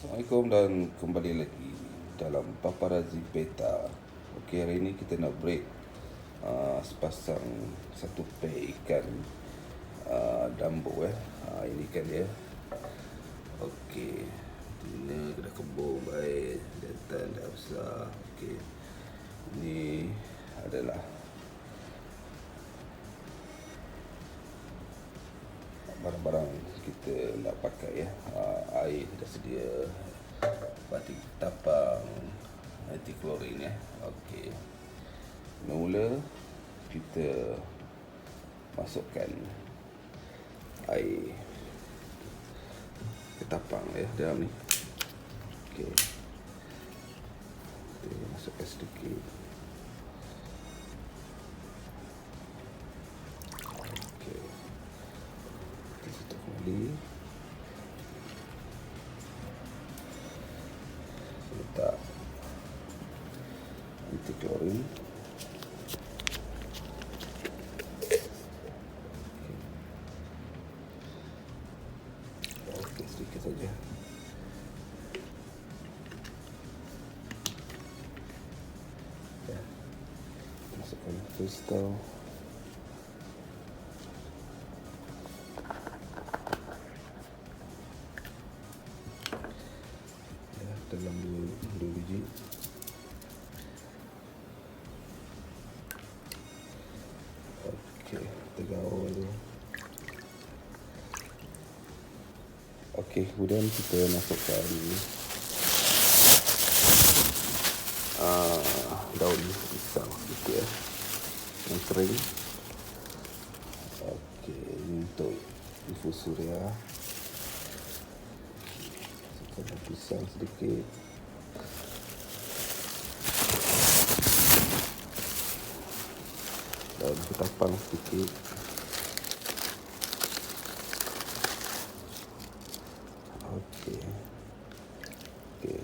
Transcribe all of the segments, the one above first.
Assalamualaikum dan kembali lagi dalam Paparazzi Betta. Okey, hari ini kita nak break sepasang satu pair ikan Dumbo ini ikan dia. Okey, ini kena kembung baik, jantan dah besar. Okey, ini adalah barang-barang kita nak pakai ya. Air dah sedia, batik tapang, anti klorin ya. Okey, mula kita masukkan air ke tapang ya dalam ni. Okey, kita masukkan sedikit. Okey, kita tutup kembali. Letak anti klorin. Okey, sedikit saja. Ya, masukkan kristal. Dalam dua biji. Okey, kita gaul dulu. Okey, kemudian kita masukkan daun pisang sedikit ya, yang kering. Okey, ini untuk infus suria. Masukkan pisang sedikit. Daun ketapang sedikit. Okey. Okey.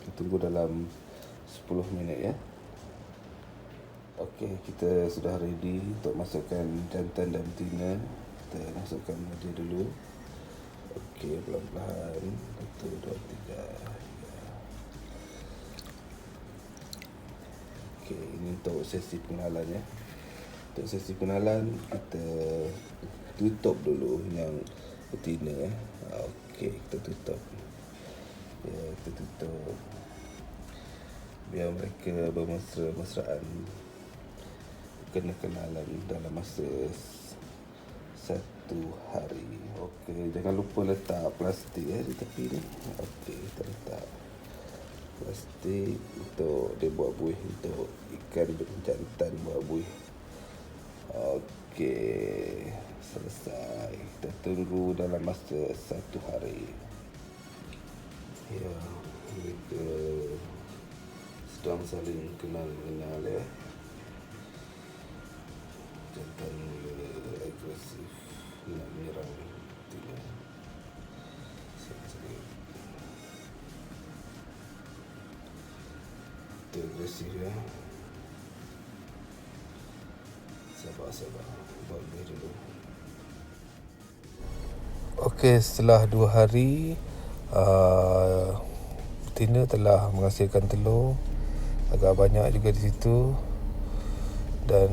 Kita tunggu dalam 10 minit ya. Okey, kita sudah ready untuk masukkan jantan dan betina. Kita masukkan dia dulu. Okey, pelan-pelan. 1, 2, 3. Okey, ini untuk sesi pengenalan ya. Untuk sesi pengenalan kita tutup dulu yang betina ya. Okey, kita tutup. Ya, kita tutup. Biar mereka bermesra-mesraan, kena kenalan dalam masa 1 hari. Okey, jangan lupa letak plastik ya di tepi ni. Okey, kita letak plastik untuk dia buat buih, untuk ikan jantan buat buih. Okey, selesai. Kita tunggu dalam masa 1 hari. Ya, mereka sedang saling kenal-kenal ya. Jantan mula agresif nak menyerang betina. Itu agresif ya. Sabar. Buat lebih dulu. Okey, setelah 2 hari betina telah menghasilkan telur agak banyak juga di situ, dan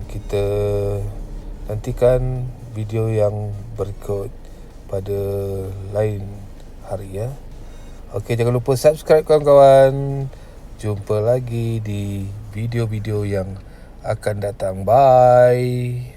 kita nantikan video yang berikut pada lain hari ya. Okey, jangan lupa subscribe kawan-kawan. Jumpa lagi di video-video yang akan datang. Bye.